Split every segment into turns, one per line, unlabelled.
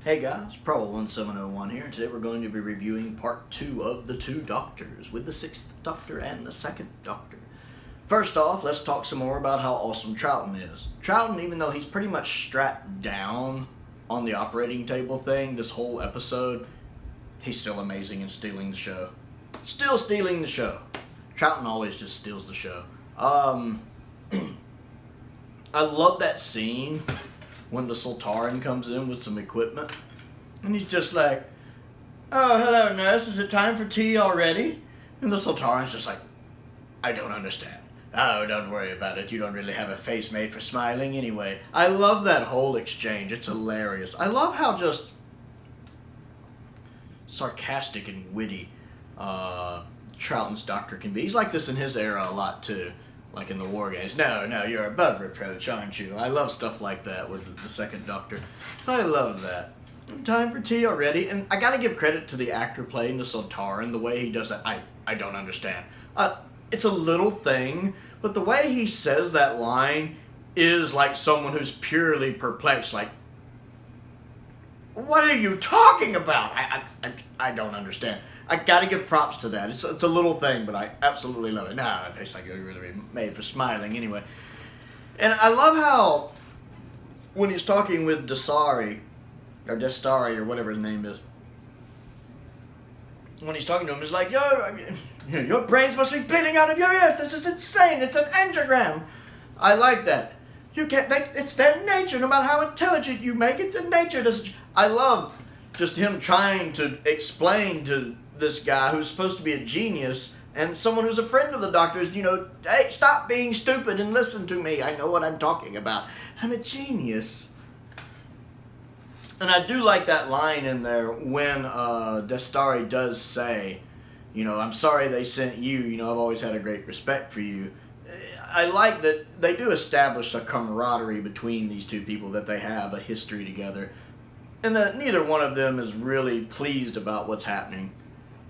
Hey guys, Prowl 1701 here, and today we're going to be reviewing part 2 of The Two Doctors, with the 6th Doctor and the 2nd Doctor. First off, let's talk some more about how awesome Troughton is. Troughton, even though he's pretty much strapped down on the operating table thing this whole episode, he's still amazing in stealing the show. Still stealing the show. Troughton always just steals the show. I love that scene when the Sultaran comes in with some equipment, and he's just like, "Oh, hello, nurse, is it time for tea already?" And the Sultaran's just like, "I don't understand." "Oh, don't worry about it, you don't really have a face made for smiling anyway." I love that whole exchange, it's hilarious. I love how just sarcastic and witty Troughton's doctor can be. He's like this in his era a lot too. Like in the War Games. No, you're above reproach, aren't you? I love stuff like that with the 2nd Doctor. I love that. Time for tea already? And I gotta give credit to the actor playing the Sultaran, the way he does that. I don't understand. It's a little thing, but the way he says that line is like someone who's purely perplexed, like, what are you talking about? I don't understand. I gotta give props to that. It's a little thing, but I absolutely love it. No, it tastes like you're really made for smiling anyway. And I love how when he's talking with Destari, or whatever his name is, when he's talking to him, he's like, your brains must be bleeding out of your ears. This is insane. It's an angiogram. I like that. You can't make, it's their nature. No matter how intelligent you make it, the nature doesn't. I love just him trying to explain to this guy who's supposed to be a genius and someone who's a friend of the Doctor's, hey, stop being stupid and listen to me. I know what I'm talking about. I'm a genius. And I do like that line in there when Destari does say, I'm sorry they sent you. I've always had a great respect for you. I like that they do establish a camaraderie between these two people, that they have a history together, and that neither one of them is really pleased about what's happening,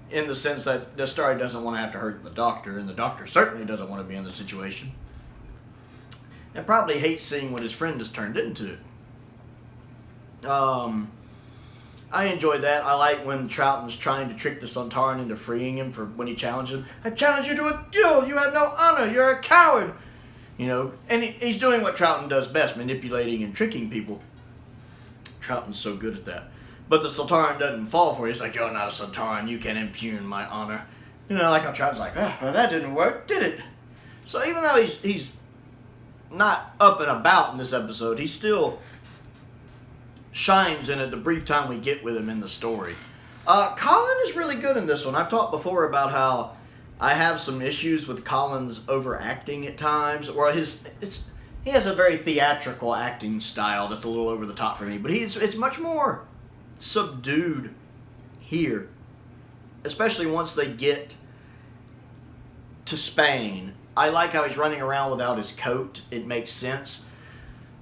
in the sense that Destari doesn't want to have to hurt the Doctor, and the Doctor certainly doesn't want to be in the situation, and probably hates seeing what his friend has turned into. I enjoy that. I like when Troughton's trying to trick the Sultaran into freeing him when he challenges him. "I challenge you to a duel. You have no honor. You're a coward." And he's doing what Troughton does best, manipulating and tricking people. Troughton's so good at that. But the Sultaran doesn't fall for it. He's like, "You're not a Sultaran. You can impugn my honor." Like how Troughton's like, well, that didn't work, did it? So even though he's not up and about in this episode, he still shines in it the brief time we get with him in the story. Colin is really good in this one. I've talked before about how I have some issues with Colin's overacting at times, or he has a very theatrical acting style that's a little over the top for me, but it's much more subdued here, especially once they get to Spain. I like how he's running around without his coat. It makes sense.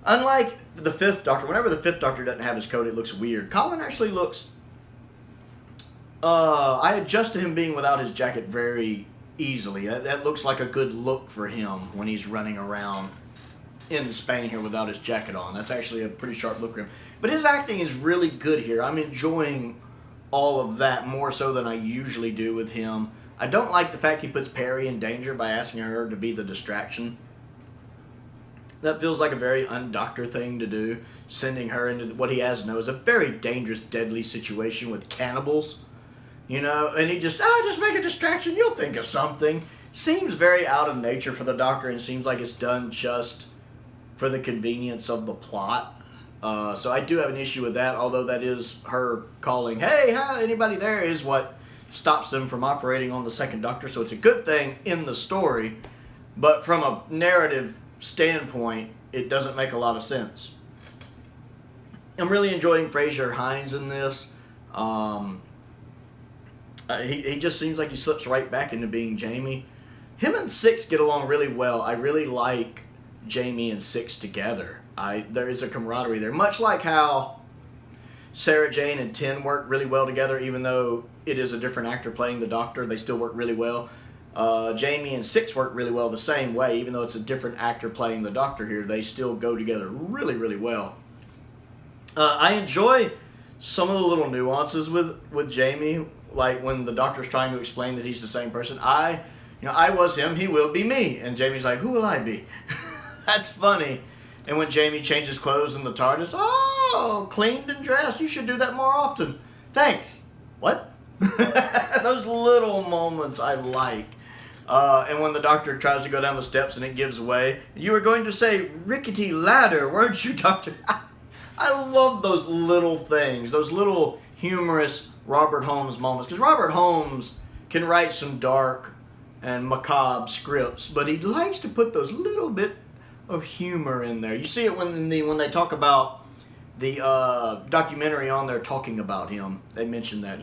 Unlike the 5th Doctor, whenever the 5th Doctor doesn't have his coat, it looks weird. Colin actually looks... I adjust to him being without his jacket very easily. That looks like a good look for him when he's running around in Spain here without his jacket on. That's actually a pretty sharp look for him. But his acting is really good here. I'm enjoying all of that more so than I usually do with him. I don't like the fact he puts Perry in danger by asking her to be the distraction. That feels like a very un-Doctor thing to do, sending her into what he has knows a very dangerous, deadly situation with cannibals. And he just make a distraction, you'll think of something. Seems very out of nature for the Doctor, and seems like it's done just for the convenience of the plot. So I do have an issue with that, although that is her calling, "Hey, hi, anybody there?" is what stops them from operating on the 2nd Doctor, so it's a good thing in the story, but from a narrative standpoint, it doesn't make a lot of sense. I'm really enjoying Fraser Hines in this. He just seems like he slips right back into being Jamie. Him and Six get along really well. I really like Jamie and Six together. There is a camaraderie there, much like how Sarah Jane and Ten work really well together, even though it is a different actor playing the Doctor. They still work really well. Jamie and Six work really well the same way, even though it's a different actor playing the Doctor here. They still go together really, really well. I enjoy some of the little nuances with Jamie, like when the doctor's trying to explain that he's the same person. I was him, he will be me. And Jamie's like, who will I be? That's funny. And when Jamie changes clothes in the TARDIS, oh, cleaned and dressed, you should do that more often. Thanks. What? Those little moments I like. And when the doctor tries to go down the steps and it gives way, you were going to say rickety ladder, weren't you, Doctor? I love those little things, those little humorous Robert Holmes moments. Because Robert Holmes can write some dark and macabre scripts, but he likes to put those little bit of humor in there. You see it when they talk about the documentary on there talking about him. They mention that,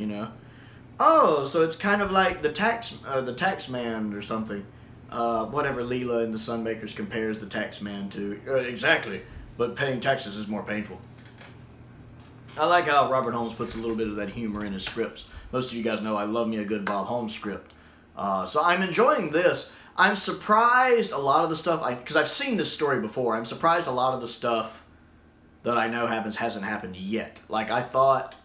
Oh, so it's kind of like the tax man or something. Whatever Leela in The Sunbakers compares the tax man to. Exactly. But paying taxes is more painful. I like how Robert Holmes puts a little bit of that humor in his scripts. Most of you guys know I love me a good Bob Holmes script. So I'm enjoying this. I'm surprised a lot of the stuff, because I've seen this story before, I'm surprised a lot of the stuff that I know happens hasn't happened yet. Like, I thought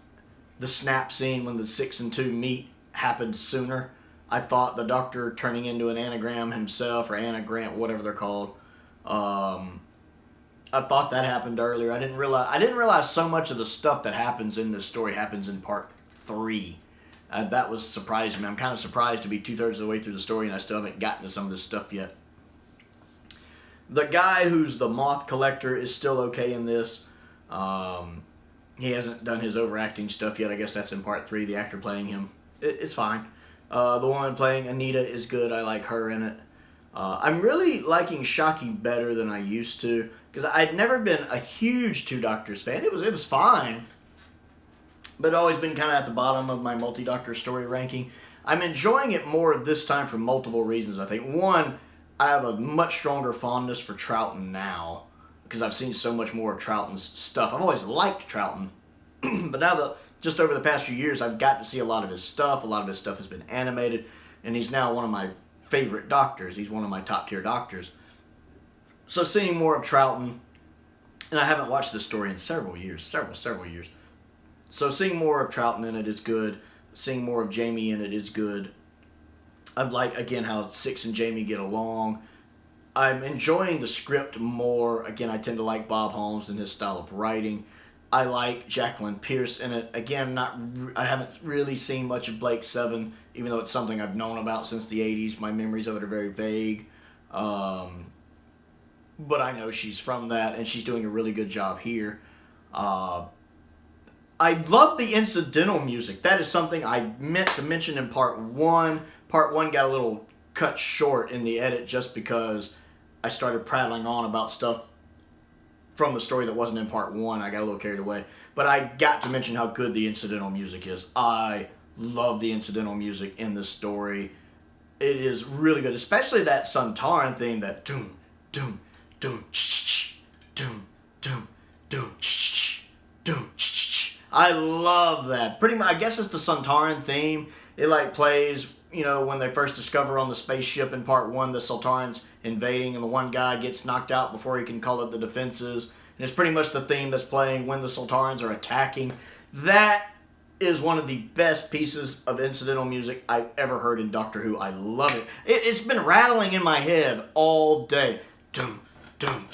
the snap scene when the 6 and 2 meet happened sooner. I thought the Doctor turning into an anagram himself, or anagram, whatever they're called. I thought that happened earlier. I didn't realize so much of the stuff that happens in this story happens in part 3. That was surprising me. I'm kind of surprised to be 2/3 of the way through the story and I still haven't gotten to some of this stuff yet. The guy who's the moth collector is still okay in this. He hasn't done his overacting stuff yet. I guess that's in part 3. The actor playing him, it's fine. The woman playing Anita is good. I like her in it. I'm really liking Shockey better than I used to, because I'd never been a huge Two Doctors fan. It was fine, but always been kind of at the bottom of my multi-Doctor story ranking. I'm enjoying it more this time for multiple reasons, I think. One, I have a much stronger fondness for Troughton now, because I've seen so much more of Troughton's stuff. I've always liked Troughton, but now that just over the past few years, I've got to see a lot of his stuff. A lot of his stuff has been animated, and he's now one of my favorite Doctors. He's one of my top-tier Doctors. So seeing more of Troughton, and I haven't watched this story in several years. So seeing more of Troughton in it is good. Seeing more of Jamie in it is good. I like, again, how Six and Jamie get along. I'm enjoying the script more. Again, I tend to like Bob Holmes and his style of writing. I like Jacqueline Pierce in it. Again, I haven't really seen much of Blake Seven, even though it's something I've known about since the 80s. My memories of it are very vague. But I know she's from that, and she's doing a really good job here. I love the incidental music. That is something I meant to mention in part 1. Part 1 got a little cut short in the edit just because I started prattling on about stuff from the story that wasn't in part 1. I got a little carried away. But I got to mention how good the incidental music is. I love the incidental music in this story. It is really good, especially that Sontaran theme, that doom, doom, doom, doom, doom, doom, doom. I love that. Pretty much, I guess it's the Sontaran theme. It like plays, when they first discover on the spaceship in part 1, the Sontarans invading, and the one guy gets knocked out before he can call up the defenses. And it's pretty much the theme that's playing when the Sontarans are attacking. That is one of the best pieces of incidental music I've ever heard in Doctor Who. I love it. It's been rattling in my head all day. Doom, doom,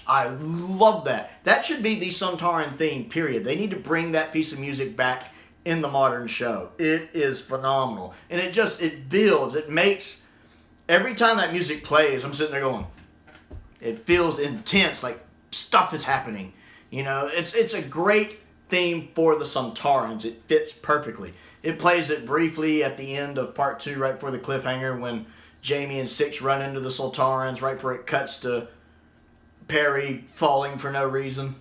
I love that. That should be the Sontaran theme, period. They need to bring that piece of music back in the modern show. It is phenomenal. And it builds. It makes, every time that music plays, I'm sitting there going, it feels intense, like stuff is happening. It's a great theme for the Sontarans. It fits perfectly. It plays it briefly at the end of part 2, right before the cliffhanger, when Jamie and Six run into the Sontarans, right before it cuts to Perry falling for no reason.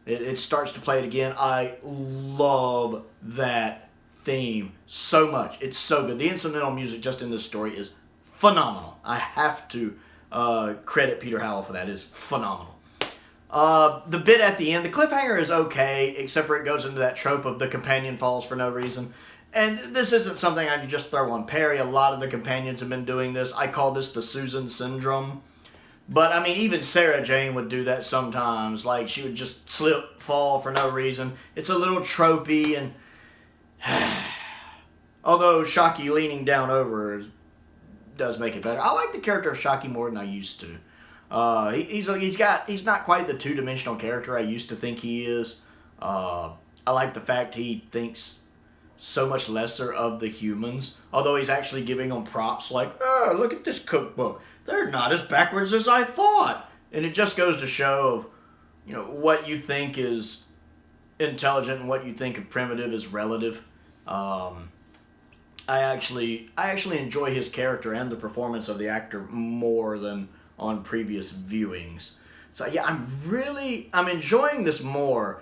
It starts to play it again. I love that theme so much. It's so good. The incidental music just in this story is phenomenal. I have to credit Peter Howell for that. It is phenomenal. The bit at the end, the cliffhanger is okay, except for it goes into that trope of the companion falls for no reason. And this isn't something I can just throw on Perry. A lot of the companions have been doing this. I call this the Susan syndrome. But, I mean, even Sarah Jane would do that sometimes. Like, she would just slip, fall for no reason. It's a little tropey, and... although Shockey leaning down over her does make it better. I like the character of Shockey more than I used to. He's not quite the two-dimensional character I used to think he is. I like the fact he thinks so much lesser of the humans. Although he's actually giving them props like, oh, look at this cookbook. They're not as backwards as I thought. And it just goes to show, what you think is intelligent and what you think of primitive is relative. I actually enjoy his character and the performance of the actor more than on previous viewings. So yeah, I'm enjoying this more.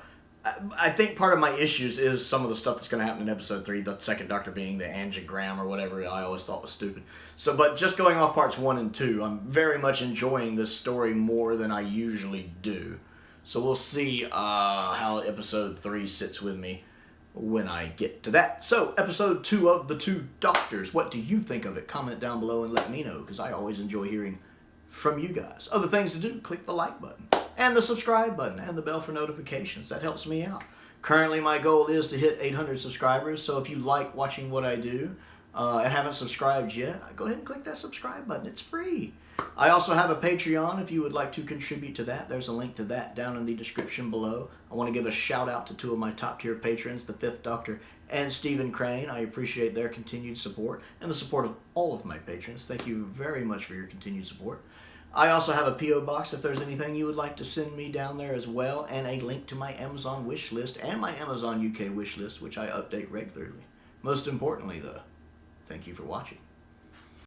I think part of my issues is some of the stuff that's going to happen in episode 3, the second Doctor being the angiogram or whatever I always thought was stupid. So, but just going off parts 1 and 2, I'm very much enjoying this story more than I usually do. So we'll see how episode 3 sits with me when I get to that. So, episode 2 of The Two Doctors. What do you think of it? Comment down below and let me know, because I always enjoy hearing from you guys. Other things to do, click the like button and the subscribe button and the bell for notifications. That helps me out. Currently, my goal is to hit 800 subscribers, so if you like watching what I do and haven't subscribed yet, go ahead and click that subscribe button. It's free. I also have a Patreon if you would like to contribute to that. There's a link to that down in the description below. I want to give a shout out to 2 of my top tier patrons, the 5th Doctor and Stephen Crane. I appreciate their continued support and the support of all of my patrons. Thank you very much for your continued support. I also have a P.O. box if there's anything you would like to send me down there as well, and a link to my Amazon wish list and my Amazon UK wish list, which I update regularly. Most importantly, though, thank you for watching.